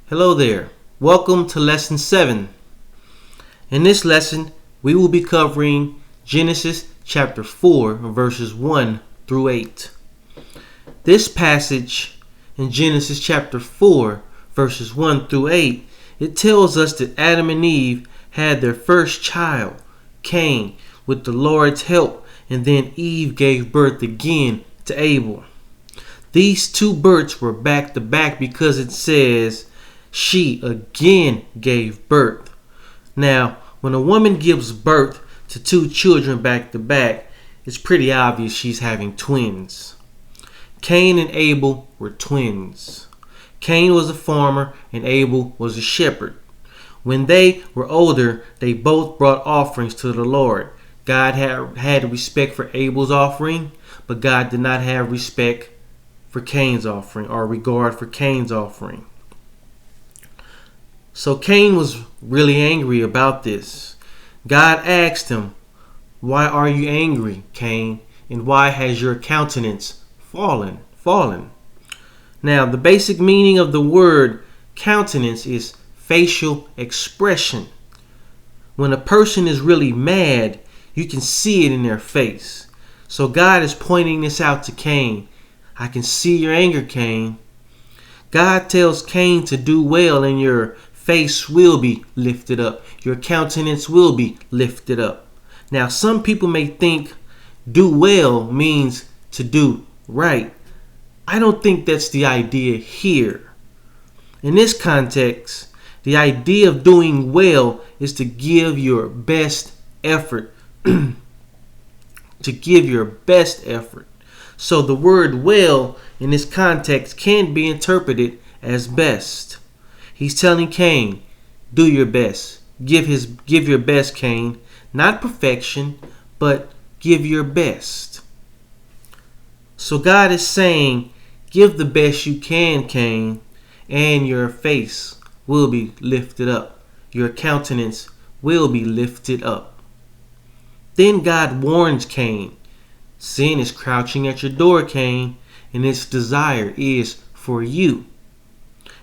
Hello there. Welcome to Lesson 7. In this lesson, we will be covering Genesis chapter 4, verses 1 through 8. This passage in Genesis chapter 4, verses 1 through 8, it tells us that Adam and Eve had their first child, Cain, with the Lord's help, and then Eve gave birth again to Abel. These two births were back to back because it says she again gave birth. Now, when a woman gives birth to two children back to back, it's pretty obvious she's having twins. Cain and Abel were twins. Cain was a farmer and Abel was a shepherd. When they were older, they both brought offerings to the Lord. God had respect for Abel's offering, but God did not have respect for Cain's offering or regard for Cain's offering. So Cain was really angry about this. God asked him, "Why are you angry, Cain? And why has your countenance fallen?" Now, the basic meaning of the word countenance is facial expression. When a person is really mad, you can see it in their face. So God is pointing this out to Cain. I can see your anger, Cain. God tells Cain to do well and your face will be lifted up. Your countenance will be lifted up. Now, some people may think do well means to do right. I don't think that's the idea here. In this context, the idea of doing well is to give your best effort. To give your best effort. So the word well in this context can be interpreted as best. He's telling Cain, do your best. Give your best, Cain. Not perfection, but give your best. So God is saying, give the best you can, Cain, and your face will be lifted up. Your countenance will be lifted up. Then God warns Cain, sin is crouching at your door, Cain, and its desire is for you.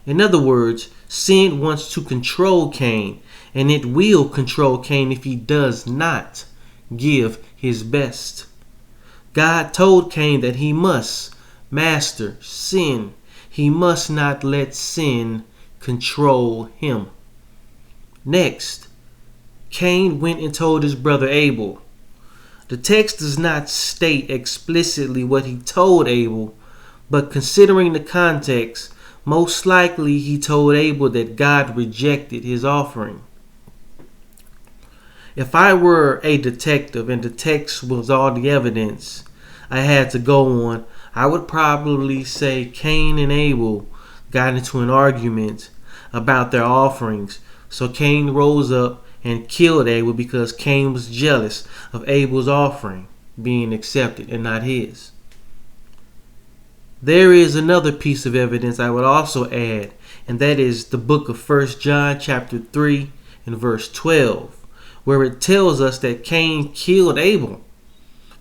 In other words, sin wants to control Cain, and it will control Cain if he does not give his best. God told Cain that he must master sin. He must not let sin control him. Next, Cain went and told his brother Abel. The text does not state explicitly what he told Abel, but considering the context, most likely he told Abel that God rejected his offering. If I were a detective and the text was all the evidence I had to go on, I would probably say Cain and Abel got into an argument about their offerings. So Cain rose up and killed Abel because Cain was jealous of Abel's offering being accepted and not his. There is another piece of evidence I would also add, and that is the book of 1 John chapter 3 and verse 12, where it tells us that Cain killed Abel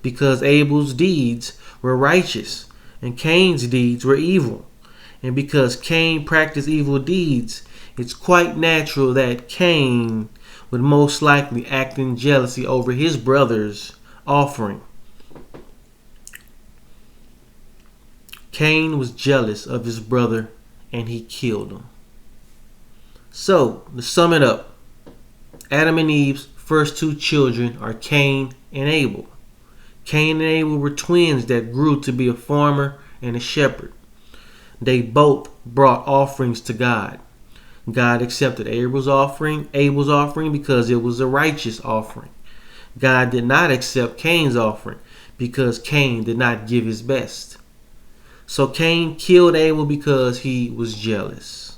because Abel's deeds were righteous and Cain's deeds were evil. And because Cain practiced evil deeds, it's quite natural that Cain would most likely act in jealousy over his brother's offering. Cain was jealous of his brother and he killed him. So, to sum it up, Adam and Eve's first two children are Cain and Abel. Cain and Abel were twins that grew to be a farmer and a shepherd. They both brought offerings to God. God accepted Abel's offering because it was a righteous offering. God did not accept Cain's offering because Cain did not give his best. So Cain killed Abel because he was jealous.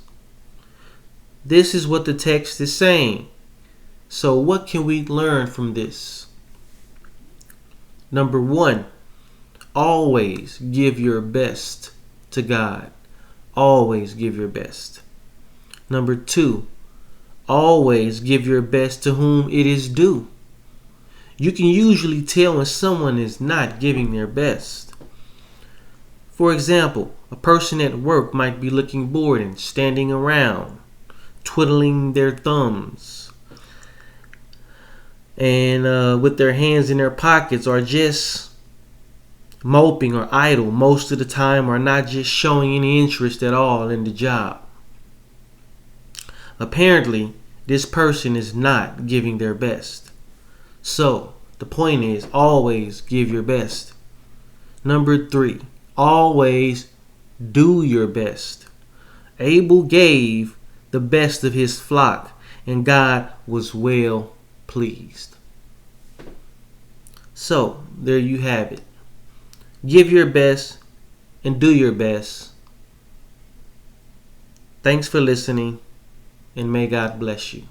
This is what the text is saying. So what can we learn from this? Number 1, always give your best to God. Always give your best. Number 2, always give your best to whom it is due. You can usually tell when someone is not giving their best. For example, a person at work might be looking bored and standing around, twiddling their thumbs, and with their hands in their pockets, or just moping or idle most of the time, or not just showing any interest at all in the job. Apparently, this person is not giving their best. So, the point is, always give your best. Number 3, always do your best. Abel gave the best of his flock, and God was well pleased. So, there you have it. Give your best and do your best. Thanks for listening, and may God bless you.